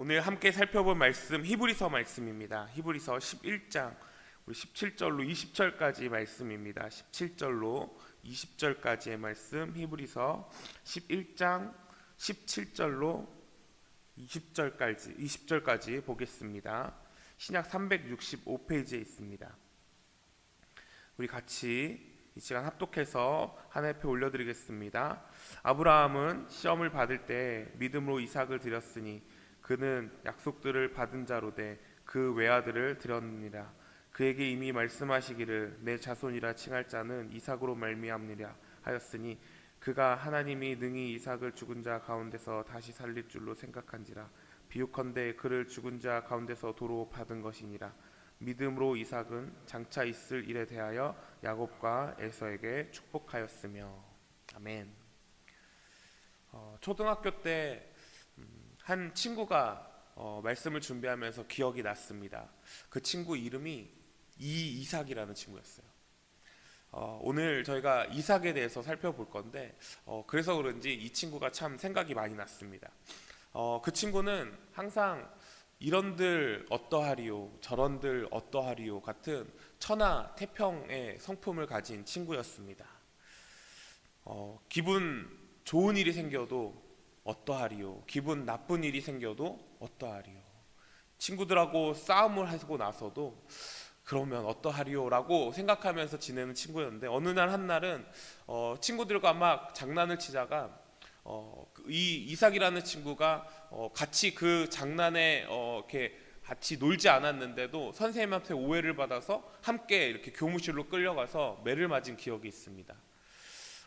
오늘 함께 살펴볼 말씀 히브리서 말씀입니다. 히브리서 11장 17절로 20절까지 말씀입니다. 17절로 20절까지의 말씀 히브리서 11장 17절로 20절까지 보겠습니다. 신약 365페이지에 있습니다. 우리 같이 이 시간 합독해서 하나님 앞에 올려드리겠습니다. 아브라함은 시험을 받을 때 믿음으로 이삭을 드렸으니 그는 약속들을 받은 자로되 그 외아들을 드렸느니라. 그에게 이미 말씀하시기를 내 자손이라 칭할 자는 이삭으로 말미암느니라 하였으니 그가 하나님이 능히 이삭을 죽은 자 가운데서 다시 살릴 줄로 생각한지라. 비유컨대 그를 죽은 자 가운데서 도로 받은 것이니라. 믿음으로 이삭은 장차 있을 일에 대하여 야곱과 에서에게 축복하였으며. 아멘. 초등학교 때 한 친구가 말씀을 준비하면서 기억이 났습니다. 그 친구 이름이 이삭이라는 친구였어요. 오늘 저희가 이삭에 대해서 살펴볼 건데 그래서 그런지 이 친구가 참 생각이 많이 났습니다. 그 친구는 항상 이런들 어떠하리요 저런들 어떠하리요 같은 천하태평의 성품을 가진 친구였습니다. 기분 좋은 일이 생겨도 어떠하리요 기분 나쁜 일이 생겨도 어떠하리요 친구들하고 싸움을 하고 나서도 그러면 어떠하리요 라고 생각하면서 지내는 친구였는데 어느 날 한날은 친구들과 막 장난을 치다가 이 이삭이라는 친구가 같이 그 장난에 이렇게 같이 놀지 않았는데도 선생님한테 오해를 받아서 함께 이렇게 교무실로 끌려가서 매를 맞은 기억이 있습니다.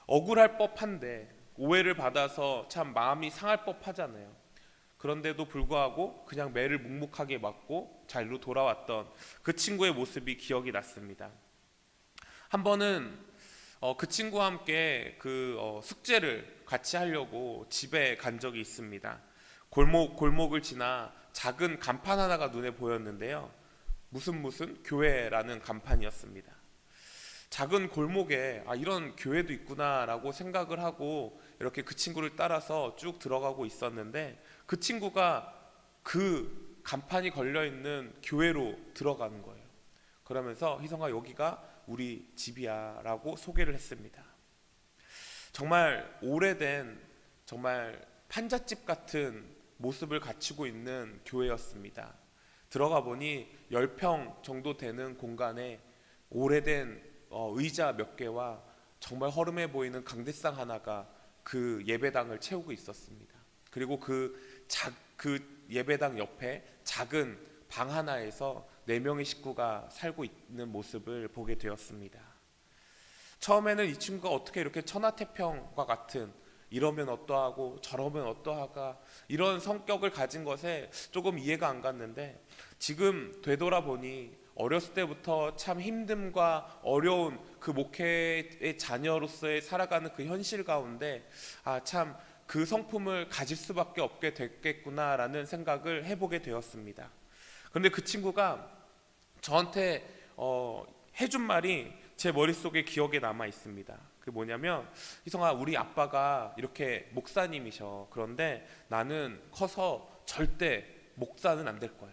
억울할 법한데 오해를 받아서 참 마음이 상할 법하잖아요. 그런데도 불구하고 그냥 매를 묵묵하게 맞고 잘로 돌아왔던 그 친구의 모습이 기억이 났습니다. 한 번은 그 친구와 함께 숙제를 같이 하려고 집에 간 적이 있습니다. 골목을 지나 작은 간판 하나가 눈에 보였는데요. 무슨 교회라는 간판이었습니다. 작은 골목에 이런 교회도 있구나라고 생각을 하고 이렇게 그 친구를 따라서 쭉 들어가고 있었는데 그 친구가 그 간판이 걸려있는 교회로 들어가는 거예요. 그러면서 희성아 여기가 우리 집이야 라고 소개를 했습니다. 정말 오래된 정말 판잣집 같은 모습을 갖추고 있는 교회였습니다. 들어가 보니 10평 정도 되는 공간에 오래된 의자 몇 개와 정말 허름해 보이는 강대상 하나가 그 예배당을 채우고 있었습니다. 그리고 그 예배당 옆에 작은 방 하나에서 4명의 식구가 살고 있는 모습을 보게 되었습니다. 처음에는 이 친구가 어떻게 이렇게 천하태평과 같은 이러면 어떠하고 저러면 어떠하가 이런 성격을 가진 것에 조금 이해가 안 갔는데 지금 되돌아보니 어렸을 때부터 참 힘듦과 어려운 그 목회의 자녀로서의 살아가는 그 현실 가운데 참 그 성품을 가질 수밖에 없게 됐겠구나라는 생각을 해보게 되었습니다. 그런데 그 친구가 저한테 해준 말이 제 머릿속에 기억에 남아 있습니다. 그게 뭐냐면 희성아 우리 아빠가 이렇게 목사님이셔. 그런데 나는 커서 절대 목사는 안 될 거야.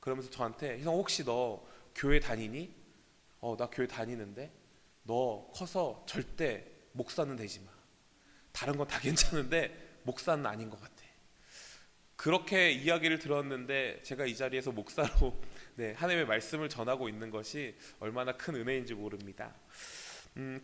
그러면서 저한테 희성 혹시 너 교회 다니니? 나 교회 다니는데 너 커서 절대 목사는 되지 마. 다른 건 다 괜찮은데 목사는 아닌 것 같아. 그렇게 이야기를 들었는데 제가 이 자리에서 목사로 하나님의 말씀을 전하고 있는 것이 얼마나 큰 은혜인지 모릅니다.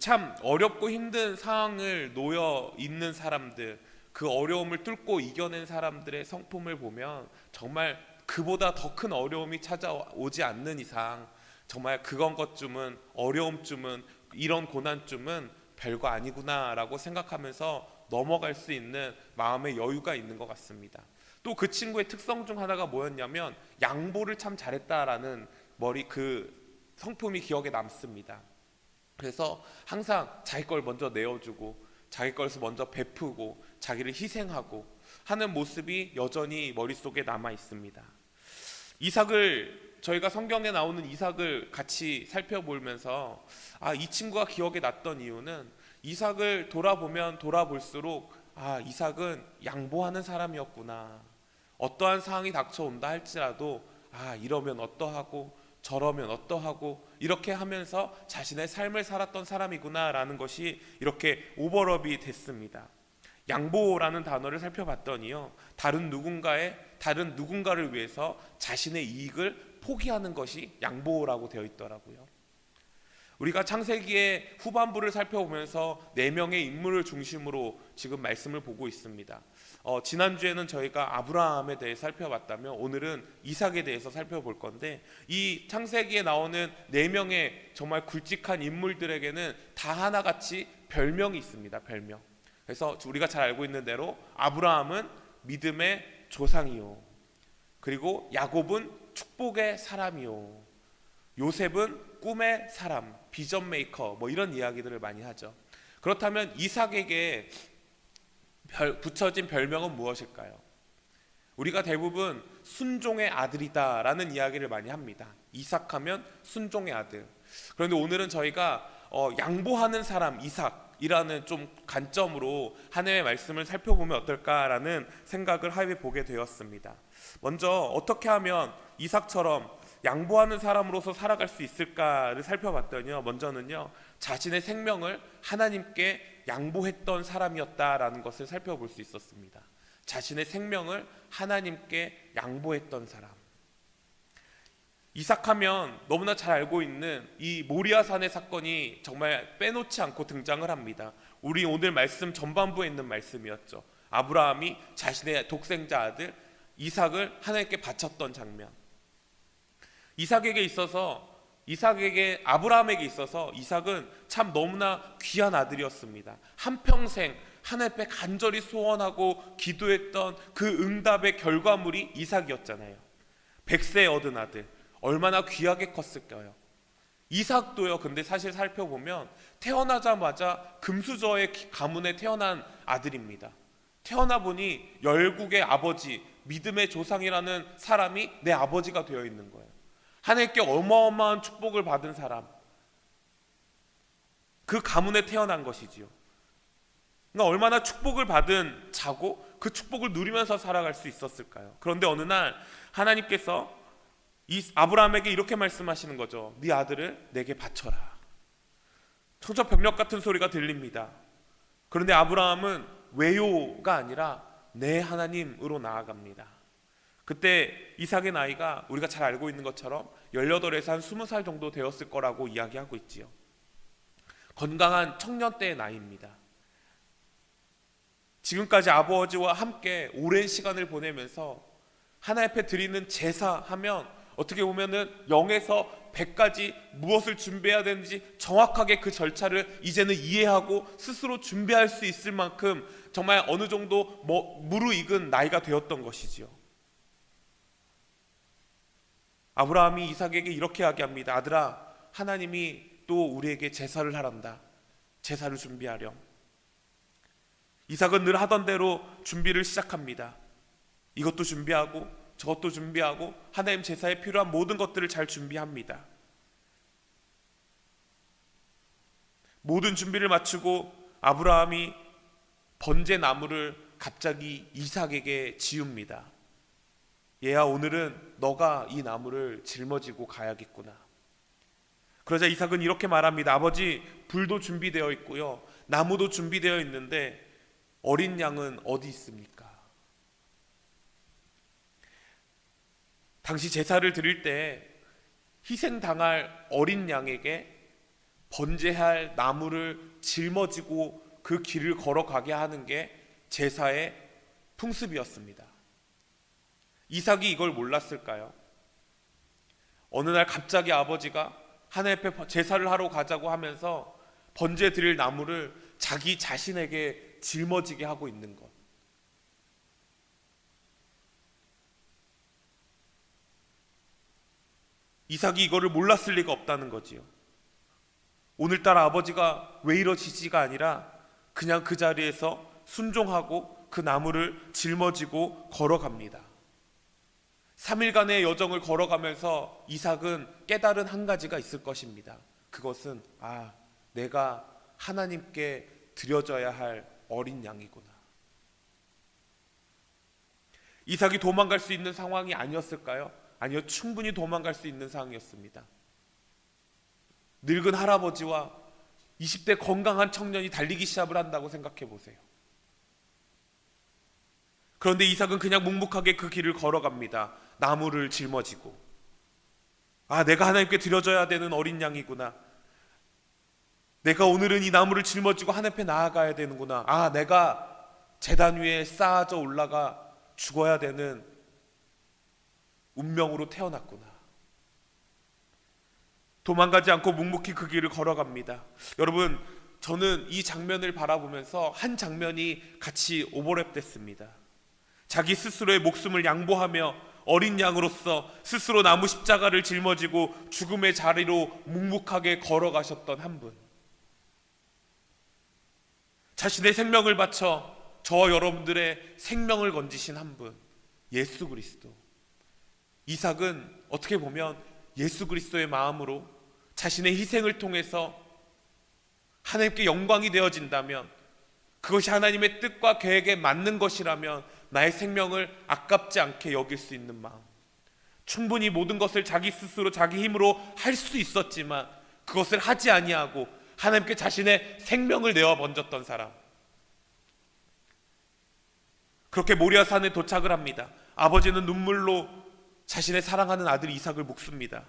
참 어렵고 힘든 상황을 놓여 있는 사람들, 그 어려움을 뚫고 이겨낸 사람들의 성품을 보면 정말 그보다 더 큰 어려움이 찾아오지 않는 이상 정말 것쯤은 어려움쯤은 이런 고난쯤은 별거 아니구나라고 생각하면서 넘어갈 수 있는 마음의 여유가 있는 것 같습니다. 또 그 친구의 특성 중 하나가 뭐였냐면 양보를 참 잘했다라는 그 성품이 기억에 남습니다. 그래서 항상 자기 걸 먼저 내어주고 자기 것을 먼저 베푸고 자기를 희생하고 하는 모습이 여전히 머릿속에 남아 있습니다. 저희가 성경에 나오는 이삭을 같이 살펴보면서 이 친구가 기억에 났던 이유는 이삭을 돌아보면 돌아볼수록 이삭은 양보하는 사람이었구나. 어떠한 상황이 닥쳐온다 할지라도 이러면 어떠하고 저러면 어떠하고 이렇게 하면서 자신의 삶을 살았던 사람이구나라는 것이 이렇게 오버랩이 됐습니다. 양보라는 단어를 살펴봤더니요, 다른 누군가를 위해서 자신의 이익을 포기하는 것이 양보라고 되어 있더라고요. 우리가 창세기의 후반부를 살펴보면서 4명의 인물을 중심으로 지금 말씀을 보고 있습니다. 지난주에는 저희가 아브라함에 대해 살펴봤다면 오늘은 이삭에 대해서 살펴볼 건데, 이 창세기에 나오는 4명의 정말 굵직한 인물들에게는 다 하나같이 별명이 있습니다. 별명. 그래서 우리가 잘 알고 있는 대로 아브라함은 믿음의 조상이요, 그리고 야곱은 축복의 사람이요, 요셉은 꿈의 사람, 비전 메이커, 이런 이야기들을 많이 하죠. 그렇다면 이삭에게 붙여진 별명은 무엇일까요? 우리가 대부분 순종의 아들이다 라는 이야기를 많이 합니다. 이삭하면 순종의 아들. 그런데 오늘은 저희가 양보하는 사람 이삭이라는 좀 관점으로 하나님의 말씀을 살펴보면 어떨까라는 생각을 해보게 되었습니다. 먼저 어떻게 하면 이삭처럼 양보하는 사람으로서 살아갈 수 있을까를 살펴봤더니요, 먼저는요, 자신의 생명을 하나님께 양보했던 사람이었다라는 것을 살펴볼 수 있었습니다. 자신의 생명을 하나님께 양보했던 사람. 이삭하면 너무나 잘 알고 있는 이 모리아산의 사건이 정말 빼놓지 않고 등장을 합니다. 우리 오늘 말씀 전반부에 있는 말씀이었죠. 아브라함이 자신의 독생자 아들 이삭을 하나님께 바쳤던 장면. 아브라함에게 있어서 이삭은 참 너무나 귀한 아들이었습니다. 한평생 하나님 앞에 간절히 소원하고 기도했던 그 응답의 결과물이 이삭이었잖아요. 100세 얻은 아들, 얼마나 귀하게 컸을까요? 이삭도요, 근데 사실 살펴보면 태어나자마자 금수저의 가문에 태어난 아들입니다. 태어나 보니 열국의 아버지, 믿음의 조상이라는 사람이 내 아버지가 되어 있는 거예요. 하나님께 어마어마한 축복을 받은 사람, 그 가문에 태어난 것이지요. 그러니까 얼마나 축복을 받은 자고 그 축복을 누리면서 살아갈 수 있었을까요? 그런데 어느 날 하나님께서 아브라함에게 이렇게 말씀하시는 거죠. 네 아들을 내게 바쳐라. 청천벽력 같은 소리가 들립니다. 그런데 아브라함은 왜요가 아니라 내 하나님으로 나아갑니다. 그때 이삭의 나이가 우리가 잘 알고 있는 것처럼 18에서 한 20살 정도 되었을 거라고 이야기하고 있지요. 건강한 청년 때의 나이입니다. 지금까지 아버지와 함께 오랜 시간을 보내면서 하나님 앞에 드리는 제사하면 어떻게 보면은 0에서 100까지 무엇을 준비해야 되는지 정확하게 그 절차를 이제는 이해하고 스스로 준비할 수 있을 만큼 정말 어느 정도 무르익은 나이가 되었던 것이지요. 아브라함이 이삭에게 이렇게 이야기합니다. 아들아, 하나님이 또 우리에게 제사를 하란다. 제사를 준비하렴. 이삭은 늘 하던 대로 준비를 시작합니다. 이것도 준비하고 저것도 준비하고 하나님 제사에 필요한 모든 것들을 잘 준비합니다. 모든 준비를 마치고 아브라함이 번제 나무를 갑자기 이삭에게 지웁니다. 얘야, 오늘은 너가 이 나무를 짊어지고 가야겠구나. 그러자 이삭은 이렇게 말합니다. 아버지, 불도 준비되어 있고요, 나무도 준비되어 있는데 어린 양은 어디 있습니까? 당시 제사를 드릴 때 희생당할 어린 양에게 번제할 나무를 짊어지고 그 길을 걸어가게 하는 게 제사의 풍습이었습니다. 이삭이 이걸 몰랐을까요? 어느 날 갑자기 아버지가 하나님 앞에 제사를 하러 가자고 하면서 번제 드릴 나무를 자기 자신에게 짊어지게 하고 있는 것. 이삭이 이거를 몰랐을 리가 없다는 거지요. 오늘따라 아버지가 왜 이러시지가 아니라 그냥 그 자리에서 순종하고 그 나무를 짊어지고 걸어갑니다. 3일간의 여정을 걸어가면서 이삭은 깨달은 한 가지가 있을 것입니다. 그것은 내가 하나님께 드려져야 할 어린 양이구나. 이삭이 도망갈 수 있는 상황이 아니었을까요? 아니요, 충분히 도망갈 수 있는 상황이었습니다. 늙은 할아버지와 20대 건강한 청년이 달리기 시합을 한다고 생각해 보세요. 그런데 이삭은 그냥 묵묵하게 그 길을 걸어갑니다. 나무를 짊어지고, 내가 하나님께 드려져야 되는 어린 양이구나. 내가 오늘은 이 나무를 짊어지고 하나님 앞에 나아가야 되는구나. 내가 제단 위에 쌓아져 올라가 죽어야 되는 운명으로 태어났구나. 도망가지 않고 묵묵히 그 길을 걸어갑니다. 여러분, 저는 이 장면을 바라보면서 한 장면이 같이 오버랩 됐습니다. 자기 스스로의 목숨을 양보하며 어린 양으로서 스스로 나무 십자가를 짊어지고 죽음의 자리로 묵묵하게 걸어가셨던 한 분, 자신의 생명을 바쳐 저와 여러분들의 생명을 건지신 한 분, 예수 그리스도. 이삭은 어떻게 보면 예수 그리스도의 마음으로 자신의 희생을 통해서 하나님께 영광이 되어진다면, 그것이 하나님의 뜻과 계획에 맞는 것이라면 나의 생명을 아깝지 않게 여길 수 있는 마음, 충분히 모든 것을 자기 스스로 자기 힘으로 할 수 있었지만 그것을 하지 아니하고 하나님께 자신의 생명을 내어 번졌던 사람. 그렇게 모리아산에 도착을 합니다. 아버지는 눈물로 자신의 사랑하는 아들 이삭을 묵습니다.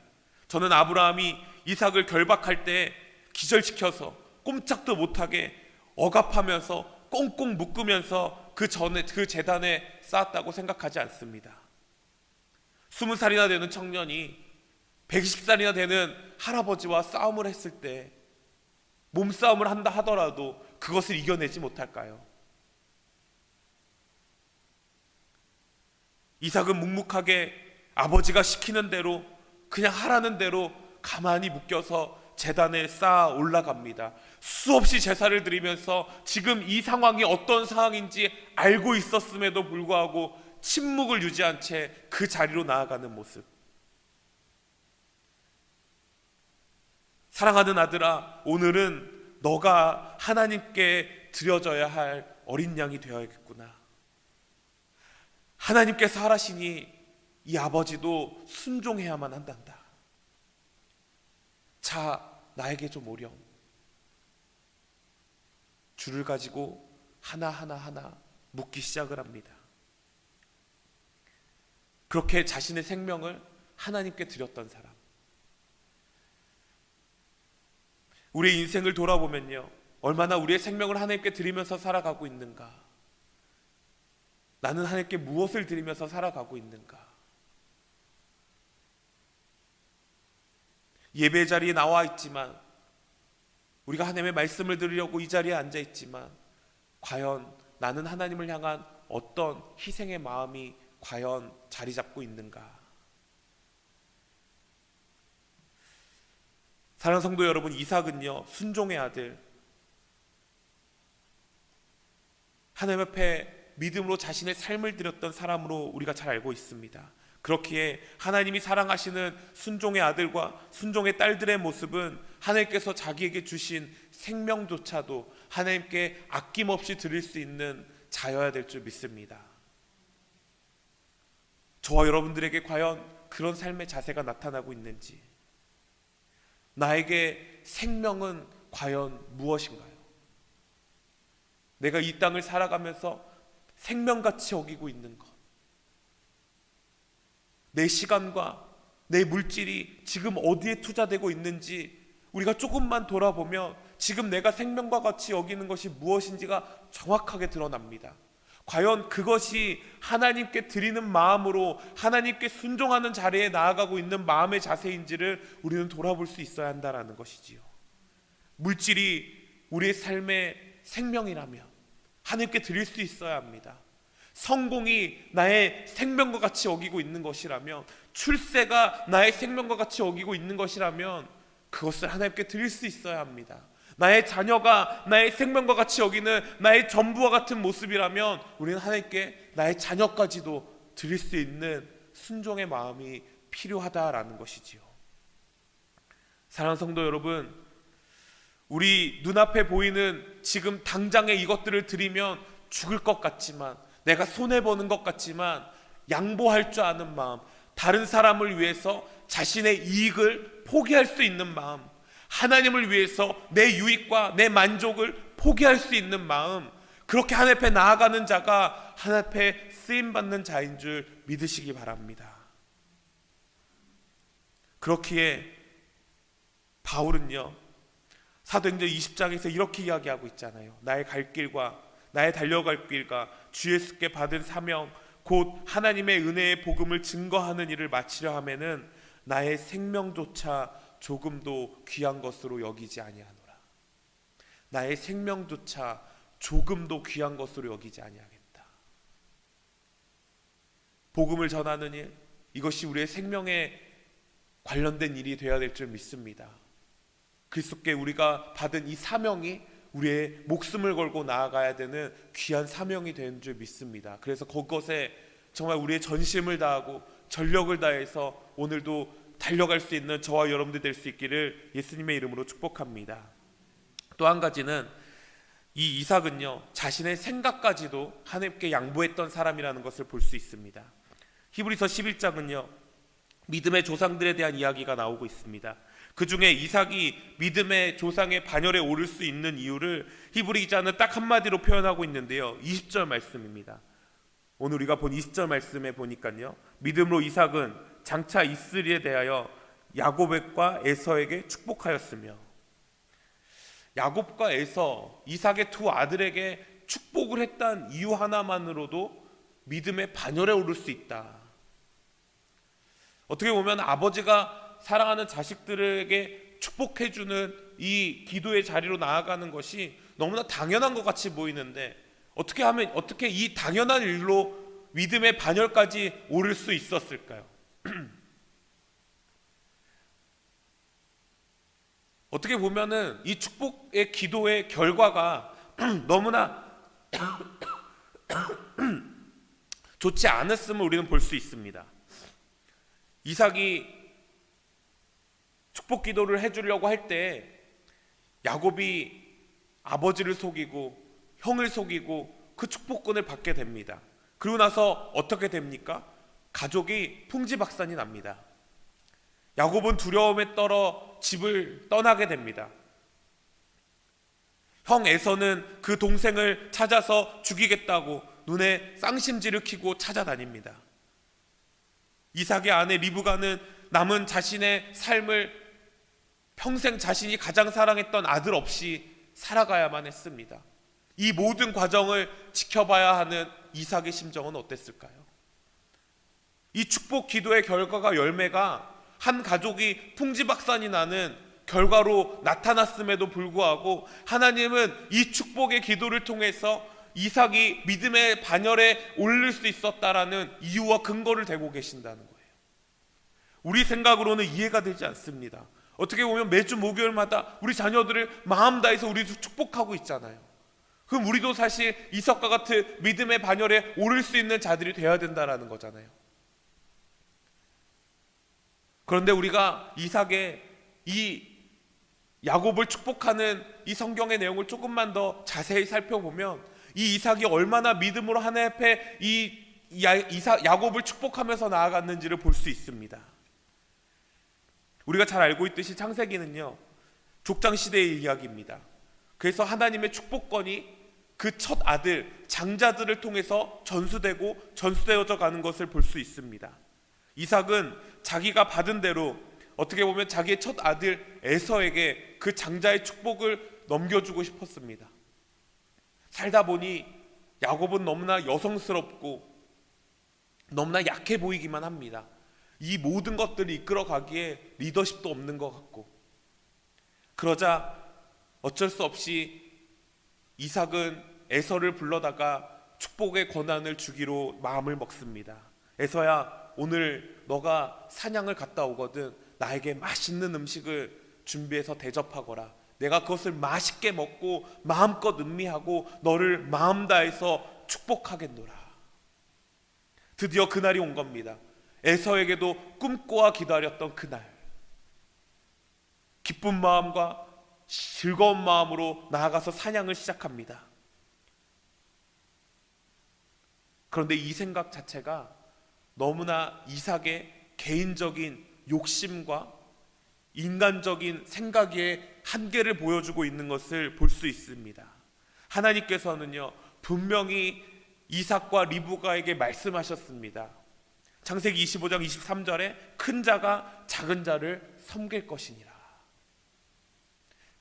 저는 아브라함이 이삭을 결박할 때 기절시켜서 꼼짝도 못하게 억압하면서 꽁꽁 묶으면서 그 제단에 쌓았다고 생각하지 않습니다. 20살이나 되는 청년이 120살이나 되는 할아버지와 싸움을 했을 때 몸싸움을 한다 하더라도 그것을 이겨내지 못할까요? 이삭은 묵묵하게 아버지가 시키는 대로, 그냥 하라는 대로 가만히 묶여서 제단에 쌓아 올라갑니다. 수없이 제사를 드리면서 지금 이 상황이 어떤 상황인지 알고 있었음에도 불구하고 침묵을 유지한 채 그 자리로 나아가는 모습. 사랑하는 아들아, 오늘은 너가 하나님께 드려져야 할 어린 양이 되어야겠구나. 하나님께서 하라시니 이 아버지도 순종해야만 한단다. 자, 나에게 좀 오렴. 줄을 가지고 하나 묶기 시작을 합니다. 그렇게 자신의 생명을 하나님께 드렸던 사람. 우리의 인생을 돌아보면요, 얼마나 우리의 생명을 하나님께 드리면서 살아가고 있는가? 나는 하나님께 무엇을 드리면서 살아가고 있는가? 예배 자리에 나와 있지만, 우리가 하나님의 말씀을 들으려고 이 자리에 앉아 있지만, 과연 나는 하나님을 향한 어떤 희생의 마음이 과연 자리 잡고 있는가? 사랑하는 성도 여러분, 이삭은요, 순종의 아들, 하나님 앞에 믿음으로 자신의 삶을 드렸던 사람으로 우리가 잘 알고 있습니다. 그렇기에 하나님이 사랑하시는 순종의 아들과 순종의 딸들의 모습은 하나님께서 자기에게 주신 생명조차도 하나님께 아낌없이 드릴 수 있는 자여야 될 줄 믿습니다. 저와 여러분들에게 과연 그런 삶의 자세가 나타나고 있는지, 나에게 생명은 과연 무엇인가요? 내가 이 땅을 살아가면서 생명같이 여기고 있는 것, 내 시간과 내 물질이 지금 어디에 투자되고 있는지 우리가 조금만 돌아보면 지금 내가 생명과 같이 여기는 것이 무엇인지가 정확하게 드러납니다. 과연 그것이 하나님께 드리는 마음으로 하나님께 순종하는 자리에 나아가고 있는 마음의 자세인지를 우리는 돌아볼 수 있어야 한다는 것이지요. 물질이 우리의 삶의 생명이라면 하나님께 드릴 수 있어야 합니다. 성공이 나의 생명과 같이 여기고 있는 것이라면, 출세가 나의 생명과 같이 여기고 있는 것이라면 그것을 하나님께 드릴 수 있어야 합니다. 나의 자녀가 나의 생명과 같이 여기는 나의 전부와 같은 모습이라면 우리는 하나님께 나의 자녀까지도 드릴 수 있는 순종의 마음이 필요하다라는 것이지요. 사랑하는 성도 여러분, 우리 눈앞에 보이는 지금 당장의 이것들을 드리면 죽을 것 같지만, 내가 손해보는 것 같지만, 양보할 줄 아는 마음, 다른 사람을 위해서 자신의 이익을 포기할 수 있는 마음, 하나님을 위해서 내 유익과 내 만족을 포기할 수 있는 마음, 그렇게 하나님 앞에 나아가는 자가 하나님 앞에 쓰임받는 자인 줄 믿으시기 바랍니다. 그렇기에 바울은요, 사도행전 20장에서 이렇게 이야기하고 있잖아요. 나의 갈 길과 나의 달려갈 길과 주 예수께 받은 사명, 곧 하나님의 은혜의 복음을 증거하는 일을 마치려 하면은 나의 생명조차 조금도 귀한 것으로 여기지 아니하노라. 나의 생명조차 조금도 귀한 것으로 여기지 아니하겠다. 복음을 전하는 일, 이것이 우리의 생명에 관련된 일이 되어야 될 줄 믿습니다. 그리스도께 우리가 받은 이 사명이 우리의 목숨을 걸고 나아가야 되는 귀한 사명이 되는 줄 믿습니다. 그래서 그것에 정말 우리의 전심을 다하고 전력을 다해서 오늘도 달려갈 수 있는 저와 여러분들 될 수 있기를 예수님의 이름으로 축복합니다. 또 한 가지는 이 이삭은요, 자신의 생각까지도 하나님께 양보했던 사람이라는 것을 볼 수 있습니다. 히브리서 11장은요 믿음의 조상들에 대한 이야기가 나오고 있습니다. 그 중에 이삭이 믿음의 조상의 반열에 오를 수 있는 이유를 히브리 기자는 딱 한마디로 표현하고 있는데요, 20절 말씀입니다. 오늘 우리가 본 20절 말씀에 보니까요, 믿음으로 이삭은 장차 이스라엘에 대하여 야곱과 에서에게 축복하였으며, 야곱과 에서, 이삭의 두 아들에게 축복을 했던 이유 하나만으로도 믿음의 반열에 오를 수 있다. 어떻게 보면 아버지가 사랑하는 자식들에게 축복해주는 이 기도의 자리로 나아가는 것이 너무나 당연한 것 같이 보이는데, 어떻게 이 당연한 일로 믿음의 반열까지 오를 수 있었을까요? 어떻게 보면은 이 축복의 기도의 결과가 너무나 좋지 않았음을 우리는 볼 수 있습니다. 이삭이 축복 기도를 해주려고 할 때 야곱이 아버지를 속이고 형을 속이고 그 축복권을 받게 됩니다. 그리고 나서 어떻게 됩니까? 가족이 풍지박산이 납니다. 야곱은 두려움에 떨어 집을 떠나게 됩니다. 형 에서는 그 동생을 찾아서 죽이겠다고 눈에 쌍심지를 켜고 찾아다닙니다. 이삭의 아내 리브가는 남은 자신의 삶을 평생 자신이 가장 사랑했던 아들 없이 살아가야만 했습니다. 이 모든 과정을 지켜봐야 하는 이삭의 심정은 어땠을까요? 이 축복 기도의 결과가, 열매가 한 가족이 풍지박산이 나는 결과로 나타났음에도 불구하고 하나님은 이 축복의 기도를 통해서 이삭이 믿음의 반열에 오를 수 있었다라는 이유와 근거를 대고 계신다는 거예요. 우리 생각으로는 이해가 되지 않습니다. 어떻게 보면 매주 목요일마다 우리 자녀들을 마음 다해서 우리도 축복하고 있잖아요. 그럼 우리도 사실 이삭과 같은 믿음의 반열에 오를 수 있는 자들이 되어야 된다라는 거잖아요. 그런데 우리가 이삭의 이 야곱을 축복하는 이 성경의 내용을 조금만 더 자세히 살펴보면 이 이삭이 얼마나 믿음으로 하나님 앞에 이 야곱을 축복하면서 나아갔는지를 볼 수 있습니다. 우리가 잘 알고 있듯이 창세기는요 족장시대의 이야기입니다. 그래서 하나님의 축복권이 그 첫 아들 장자들을 통해서 전수되어져 가는 것을 볼 수 있습니다. 이삭은 자기가 받은 대로 어떻게 보면 자기의 첫 아들 에서에게 그 장자의 축복을 넘겨주고 싶었습니다. 살다 보니 야곱은 너무나 여성스럽고 너무나 약해 보이기만 합니다. 이 모든 것들을 이끌어가기에 리더십도 없는 것 같고, 그러자 어쩔 수 없이 이삭은 에서를 불러다가 축복의 권한을 주기로 마음을 먹습니다. 에서야, 오늘 너가 사냥을 갔다 오거든 나에게 맛있는 음식을 준비해서 대접하거라. 내가 그것을 맛있게 먹고 마음껏 음미하고 너를 마음 다해서 축복하겠노라. 드디어 그날이 온 겁니다. 에서에게도 꿈꿔와 기다렸던 그날, 기쁜 마음과 즐거운 마음으로 나아가서 사냥을 시작합니다. 그런데 이 생각 자체가 너무나 이삭의 개인적인 욕심과 인간적인 생각의 한계를 보여주고 있는 것을 볼 수 있습니다. 하나님께서는요, 분명히 이삭과 리브가에게 말씀하셨습니다. 창세기 25장 23절에 큰 자가 작은 자를 섬길 것이니라.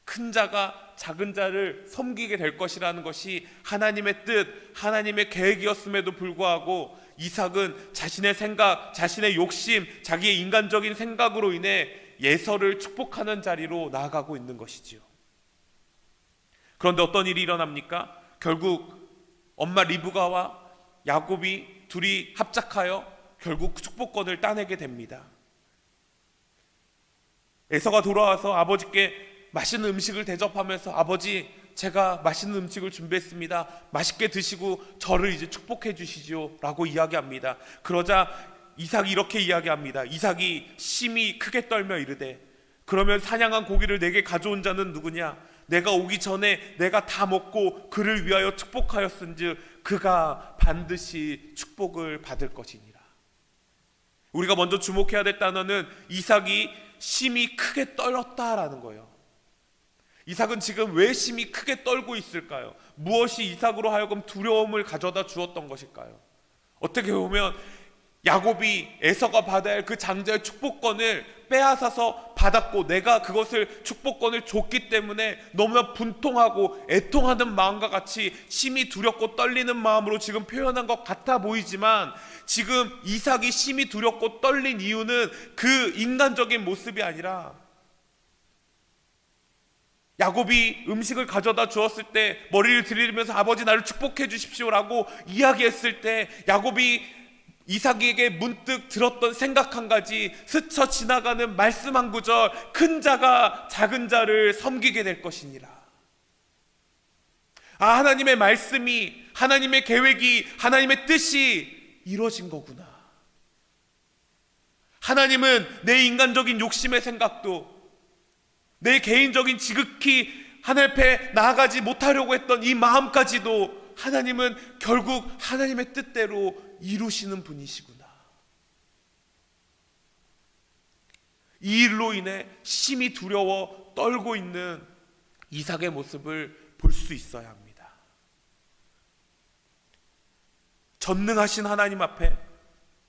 큰 자가 작은 자를 섬기게 될 것이라는 것이 하나님의 뜻, 하나님의 계획이었음에도 불구하고 이삭은 자신의 생각, 자신의 욕심, 자기의 인간적인 생각으로 인해 예서를 축복하는 자리로 나아가고 있는 것이지요. 그런데 어떤 일이 일어납니까? 결국 엄마 리브가와 야곱이 둘이 합작하여 결국 축복권을 따내게 됩니다. 에서가 돌아와서 아버지께 맛있는 음식을 대접하면서 아버지, 제가 맛있는 음식을 준비했습니다. 맛있게 드시고 저를 이제 축복해 주시죠 라고 이야기합니다. 그러자 이삭이 이렇게 이야기합니다. 이삭이 심히 크게 떨며 이르되 그러면 사냥한 고기를 내게 가져온 자는 누구냐? 내가 오기 전에 내가 다 먹고 그를 위하여 축복하였은즉 그가 반드시 축복을 받을 것이니라. 우리가 먼저 주목해야 될 단어는 이삭이 심히 크게 떨었다라는 거예요. 이삭은 지금 왜 심히 크게 떨고 있을까요? 무엇이 이삭으로 하여금 두려움을 가져다 주었던 것일까요? 어떻게 보면 야곱이 에서가 받아야 할 그 장자의 축복권을 빼앗아서 받았고 내가 그것을 축복권을 줬기 때문에 너무나 분통하고 애통하는 마음과 같이 심히 두렵고 떨리는 마음으로 지금 표현한 것 같아 보이지만, 지금 이삭이 심히 두렵고 떨린 이유는 그 인간적인 모습이 아니라 야곱이 음식을 가져다 주었을 때 머리를 들이면서 아버지 나를 축복해 주십시오라고 이야기했을 때 야곱이 이삭에게 문득 들었던 생각 한 가지, 스쳐 지나가는 말씀 한 구절, 큰 자가 작은 자를 섬기게 될 것이니라. 아, 하나님의 말씀이, 하나님의 계획이, 하나님의 뜻이 이루어진 거구나. 하나님은 내 인간적인 욕심의 생각도, 내 개인적인 지극히 하늘 앞에 나아가지 못하려고 했던 이 마음까지도 하나님은 결국 하나님의 뜻대로 이루시는 분이시구나. 이 일로 인해 심히 두려워 떨고 있는 이삭의 모습을 볼 수 있어야 합니다. 전능하신 하나님 앞에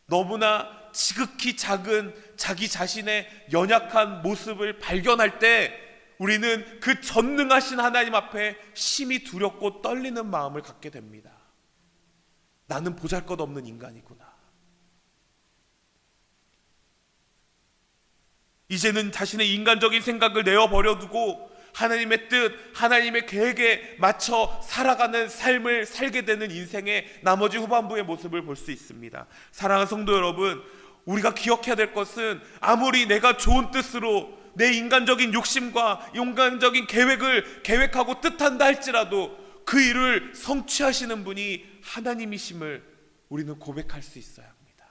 너무나 지극히 작은 자기 자신의 연약한 모습을 발견할 때 우리는 그 전능하신 하나님 앞에 심히 두렵고 떨리는 마음을 갖게 됩니다. 나는 보잘것없는 인간이구나. 이제는 자신의 인간적인 생각을 내어버려두고 하나님의 뜻, 하나님의 계획에 맞춰 살아가는 삶을 살게 되는 인생의 나머지 후반부의 모습을 볼 수 있습니다. 사랑하는 성도 여러분, 우리가 기억해야 될 것은 아무리 내가 좋은 뜻으로 내 인간적인 욕심과 인간적인 계획을 계획하고 뜻한다 할지라도 그 일을 성취하시는 분이 하나님이심을 우리는 고백할 수 있어야 합니다.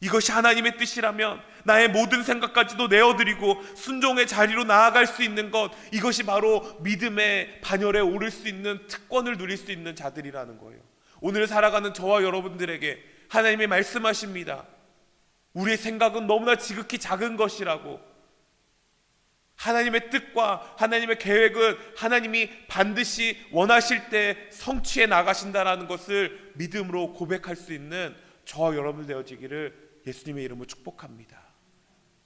이것이 하나님의 뜻이라면 나의 모든 생각까지도 내어드리고 순종의 자리로 나아갈 수 있는 것, 이것이 바로 믿음의 반열에 오를 수 있는 특권을 누릴 수 있는 자들이라는 거예요. 오늘 살아가는 저와 여러분들에게 하나님이 말씀하십니다. 우리의 생각은 너무나 지극히 작은 것이라고. 하나님의 뜻과 하나님의 계획은 하나님이 반드시 원하실 때 성취해 나가신다라는 것을 믿음으로 고백할 수 있는 저와 여러분 되어지기를 예수님의 이름으로 축복합니다.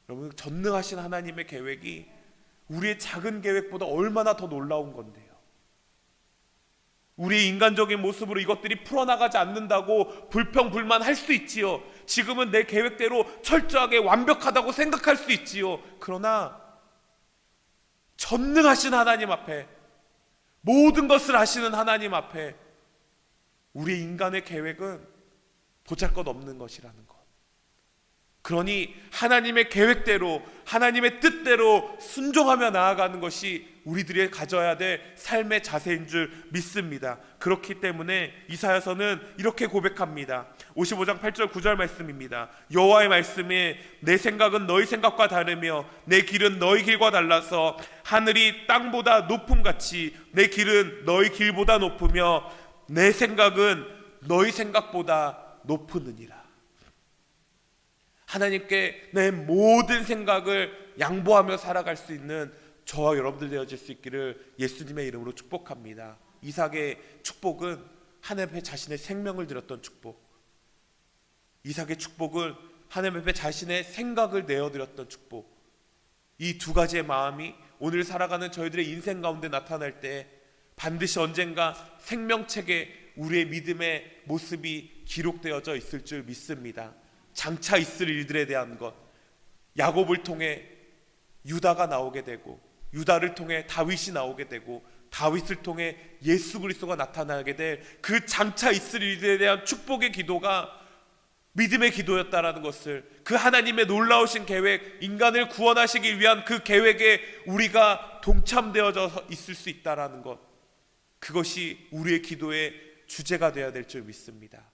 여러분, 전능하신 하나님의 계획이 우리의 작은 계획보다 얼마나 더 놀라운 건데요. 우리의 인간적인 모습으로 이것들이 풀어나가지 않는다고 불평불만 할 수 있지요. 지금은 내 계획대로 철저하게 완벽하다고 생각할 수 있지요. 그러나 전능하신 하나님 앞에, 모든 것을 아시는 하나님 앞에 우리 인간의 계획은 보잘것없는 것이라는 것. 그러니 하나님의 계획대로, 하나님의 뜻대로 순종하며 나아가는 것이 우리들이 가져야 될 삶의 자세인 줄 믿습니다. 그렇기 때문에 이사야서는 이렇게 고백합니다. 55장 8절 9절 말씀입니다. 여호와의 말씀에 내 생각은 너희 생각과 다르며 내 길은 너희 길과 달라서 하늘이 땅보다 높음같이 내 길은 너희 길보다 높으며 내 생각은 너희 생각보다 높으느니라. 하나님께 내 모든 생각을 양보하며 살아갈 수 있는 저와 여러분들 되어질 수 있기를 예수님의 이름으로 축복합니다. 이삭의 축복은 하나님 앞에 자신의 생명을 드렸던 축복, 이삭의 축복은 하나님 앞에 자신의 생각을 내어드렸던 축복, 이 두 가지의 마음이 오늘 살아가는 저희들의 인생 가운데 나타날 때 반드시 언젠가 생명책에 우리의 믿음의 모습이 기록되어져 있을 줄 믿습니다. 장차 있을 일들에 대한 것, 야곱을 통해 유다가 나오게 되고, 유다를 통해 다윗이 나오게 되고, 다윗을 통해 예수 그리스도가 나타나게 될 그 장차 있을 일들에 대한 축복의 기도가 믿음의 기도였다라는 것을, 그 하나님의 놀라우신 계획, 인간을 구원하시기 위한 그 계획에 우리가 동참되어져 있을 수 있다라는 것, 그것이 우리의 기도의 주제가 되어야 될 줄 믿습니다.